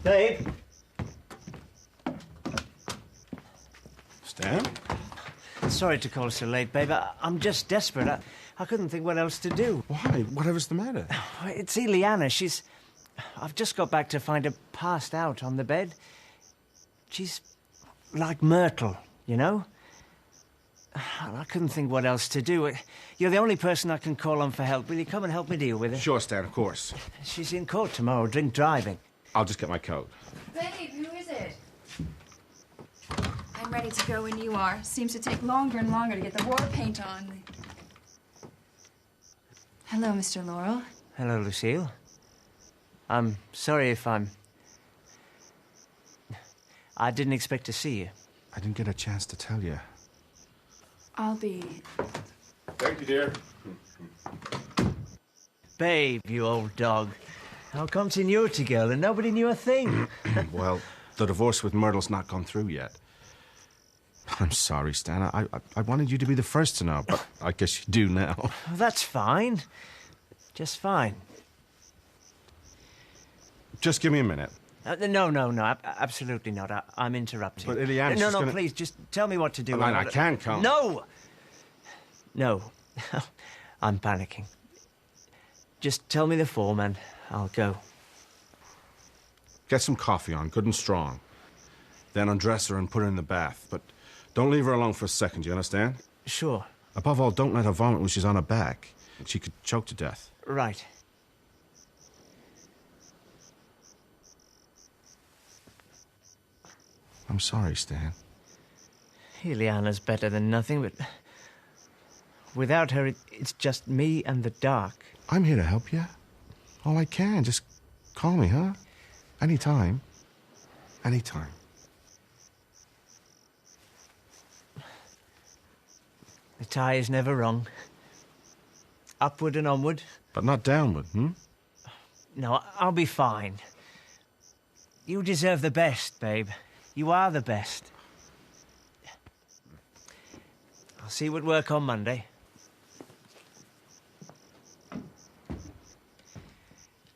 Babe? Stan? Sorry to call so late, babe. I'm just desperate. I couldn't think what else to do. Why? Whatever's the matter? It's Ileana. I've just got back to find her passed out on the bed. She's like Myrtle, you know? I couldn't think what else to do. You're the only person I can call on for help. Will you come and help me deal with her? Sure, Stan, of course. She's in court tomorrow, drink driving. I'll just get my coat. Babe, who is it? I'm ready to go when you are. Seems to take longer and longer to get the war paint on. Hello, Mr. Laurel. Hello, Lucille. I'm sorry if I didn't expect to see you. I didn't get a chance to tell you. I'll be... Thank you, dear. Babe, you old dog. How come's in you're to girl and nobody knew a thing? Well, the divorce with Myrtle's not gone through yet. I'm sorry, Stan. I wanted you to be the first to know, but I guess you do now. Well, that's fine. Just fine. Just give me a minute. No, absolutely not. I'm interrupting. But Ileana, No, please, just tell me what to do. I can't come. No! No. I'm panicking. Just tell me the form and I'll go. Get some coffee on, good and strong. Then undress her and put her in the bath. But don't leave her alone for a second, you understand? Sure. Above all, don't let her vomit when she's on her back. She could choke to death. Right. I'm sorry, Stan. Ileana's better than nothing, but without her, it's just me and the dark. I'm here to help you. All I can. Just call me, huh? Anytime. Anytime. The tie is never wrong. Upward and onward. But not downward, hmm? No, I'll be fine. You deserve the best, babe. You are the best. I'll see you at work on Monday.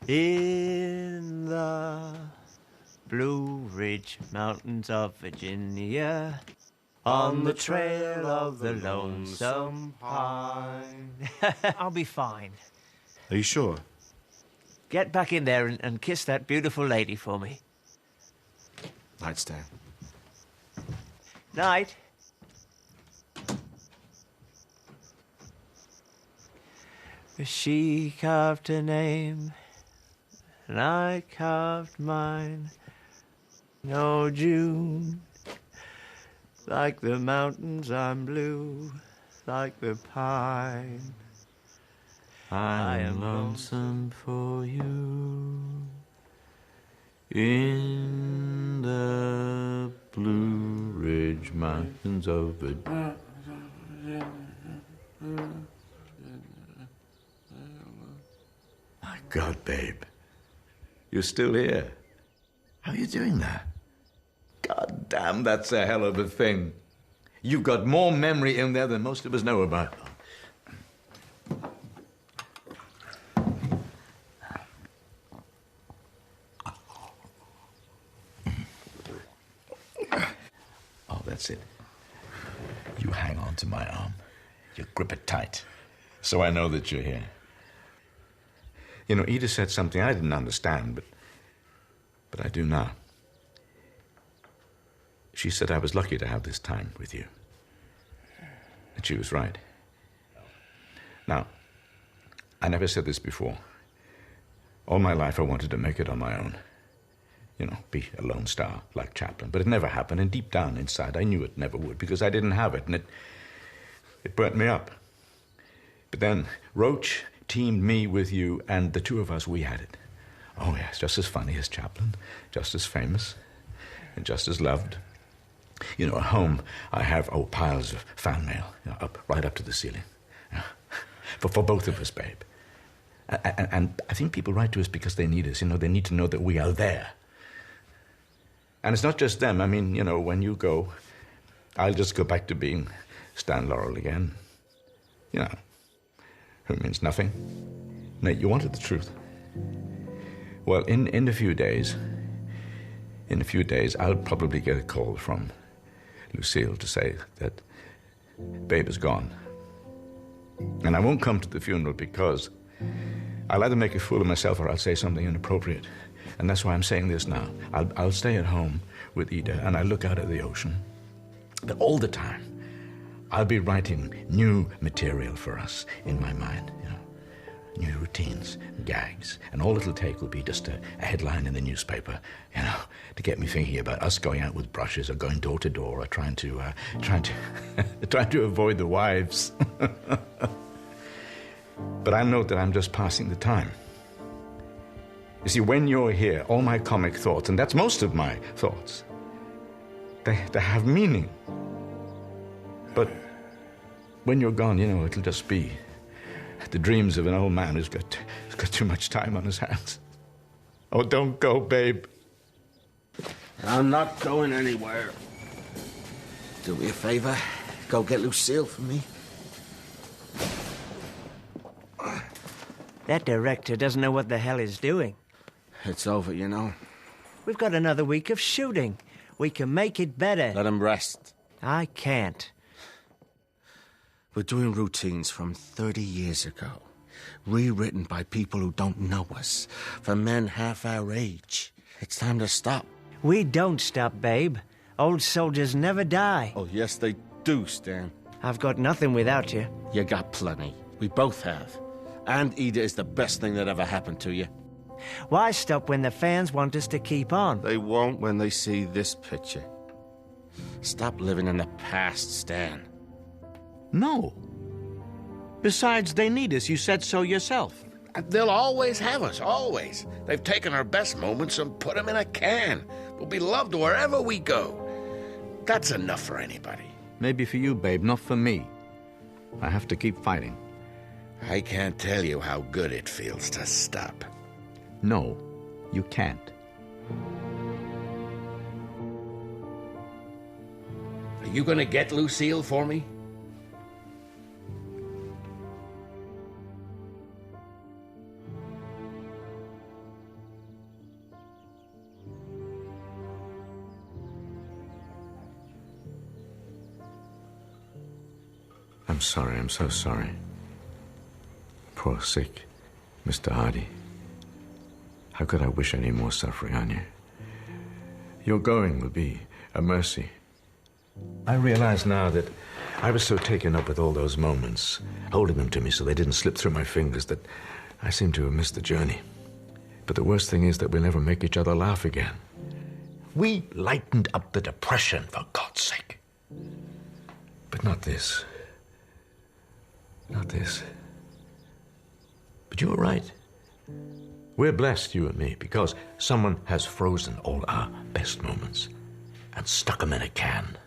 In the Blue Ridge Mountains of Virginia, on the trail of the lonesome pine. I'll be fine. Are you sure? Get back in there and kiss that beautiful lady for me. Night, Stan. Night. She carved her name, and I carved mine. No June, like the mountains I'm blue, like the pine. I am lonesome for you in the Blue Ridge Mountains of Virginia. My God, babe. You're still here. How are you doing that? God damn, that's a hell of a thing. You've got more memory in there than most of us know about. Oh, that's it. You hang on to my arm. You grip it tight, so I know that you're here. You know, Edith said something I didn't understand, but I do now. She said I was lucky to have this time with you. And she was right. Now, I never said this before. All my life I wanted to make it on my own. You know, be a lone star like Chaplin. But it never happened, and deep down inside I knew it never would because I didn't have it, and it burnt me up. But then Roach teamed me with you, and the two of us, we had it. Oh, yes, just as funny as Chaplin, just as famous, and just as loved. You know, at home, I have, piles of fan mail, right up to the ceiling. For both of us, babe. And I think people write to us because they need us. You know, they need to know that we are there. And it's not just them. I mean, you know, when you go, I'll just go back to being Stan Laurel again. You know, who means nothing. Nate, you wanted the truth. Well, in a few days, In a few days, I'll probably get a call from Lucille to say that Babe is gone. And I won't come to the funeral because I'll either make a fool of myself or I'll say something inappropriate. And that's why I'm saying this now. I'll stay at home with Ida and I look out at the ocean. But all the time, I'll be writing new material for us in my mind, you know. New routines, gags, and all it'll take will be just a headline in the newspaper, you know, to get me thinking about us going out with brushes or going door to door or trying to avoid the wives. But I know that I'm just passing the time. You see, when you're here, all my comic thoughts, and that's most of my thoughts, they have meaning. But when you're gone, you know, it'll just be the dreams of an old man who's got too much time on his hands. Oh, don't go, babe. I'm not going anywhere. Do me a favor. Go get Lucille for me. That director doesn't know what the hell he's doing. It's over, you know. We've got another week of shooting. We can make it better. Let him rest. I can't. We're doing routines from 30 years ago. Rewritten by people who don't know us. For men half our age. It's time to stop. We don't stop, babe. Old soldiers never die. Oh, yes, they do, Stan. I've got nothing without you. You got plenty. We both have. And Ida is the best thing that ever happened to you. Why stop when the fans want us to keep on? They won't when they see this picture. Stop living in the past, Stan. No. Besides, they need us. You said so yourself. They'll always have us, always. They've taken our best moments and put them in a can. We'll be loved wherever we go. That's enough for anybody. Maybe for you, babe, not for me. I have to keep fighting. I can't tell you how good it feels to stop. No, you can't. Are you gonna get Lucille for me? I'm sorry, I'm so sorry. Poor sick Mr. Hardy. How could I wish any more suffering on you? Your going will be a mercy. I realize now that I was so taken up with all those moments, holding them to me so they didn't slip through my fingers, that I seem to have missed the journey. But the worst thing is that we'll never make each other laugh again. We lightened up the depression, for God's sake. But not this. Not this. But you were right. We're blessed, you and me, because someone has frozen all our best moments and stuck them in a can.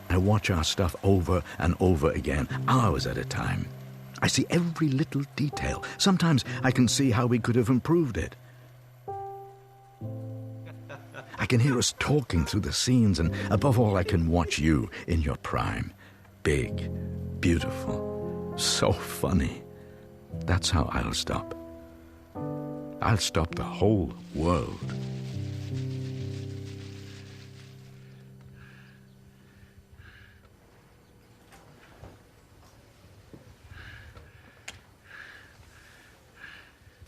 I watch our stuff over and over again, hours at a time. I see every little detail. Sometimes I can see how we could have improved it. I can hear us talking through the scenes, and above all, I can watch you in your prime. Big, beautiful, so funny. That's how I'll stop. I'll stop the whole world.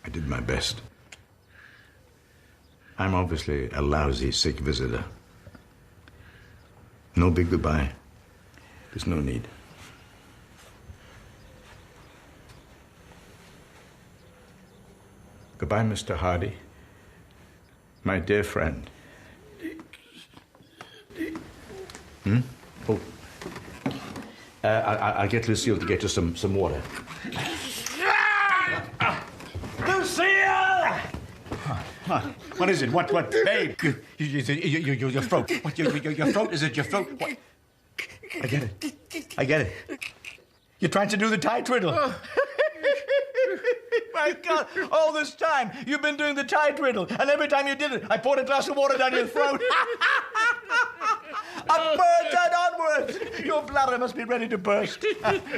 I did my best. I'm obviously a lousy sick visitor. No big goodbye. There's no need. Goodbye, Mr. Hardy. My dear friend. Oh. I'll get Lucille to get you some water. Lucille! What is it? What? Babe! Your throat. What? Your throat? Is it your throat? What? I get it. You're trying to do the tie twiddle. My God, all this time you've been doing the tie twiddle, and every time you did it, I poured a glass of water down your throat. Upwards and onwards. Your bladder must be ready to burst.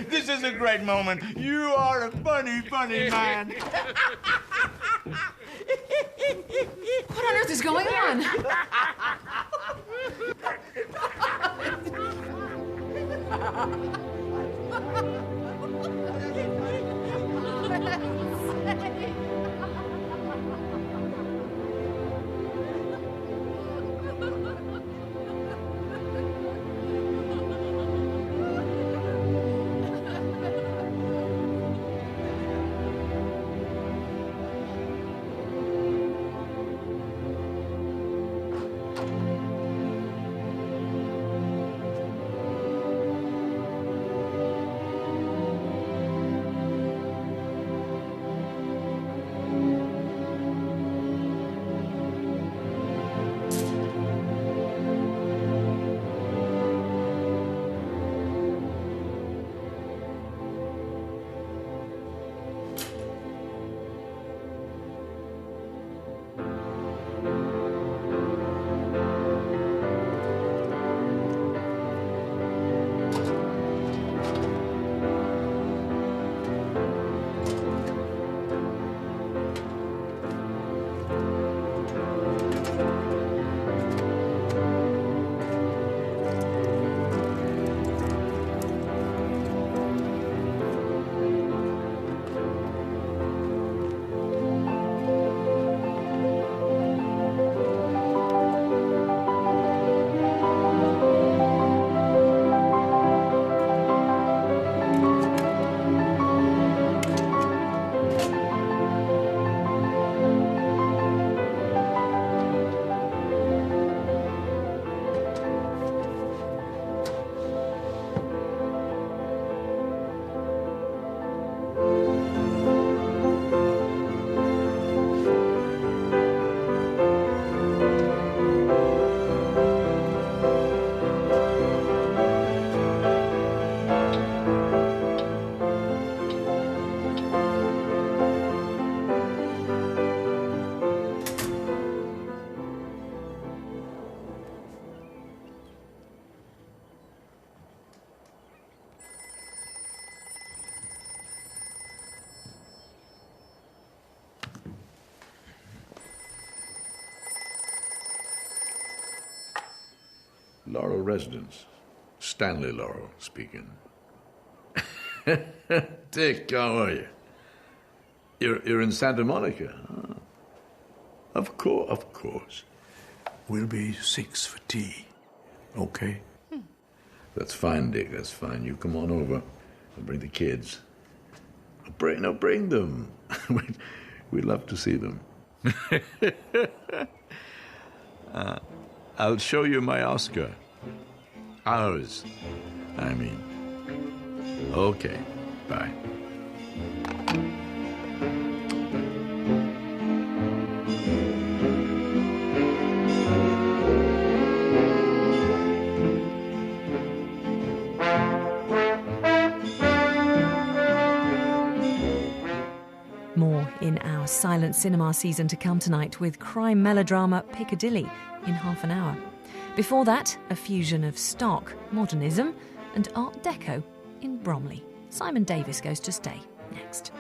This is a great moment. You are a funny, funny man. What on earth is going on? Laurel residence. Stanley Laurel speaking. Dick, how are you? You're in Santa Monica? Huh? Of course. We'll be 6 for tea. Okay? That's fine, Dick, that's fine. You come on over. I'll bring the kids. Bring them. We'd love to see them. I'll show you my Oscar. Ours, I mean. Okay, bye. More in our silent cinema season to come tonight with crime melodrama Piccadilly in half an hour. Before that, a fusion of stock modernism and Art Deco in Bromley. Simon Davis Goes to Stay next.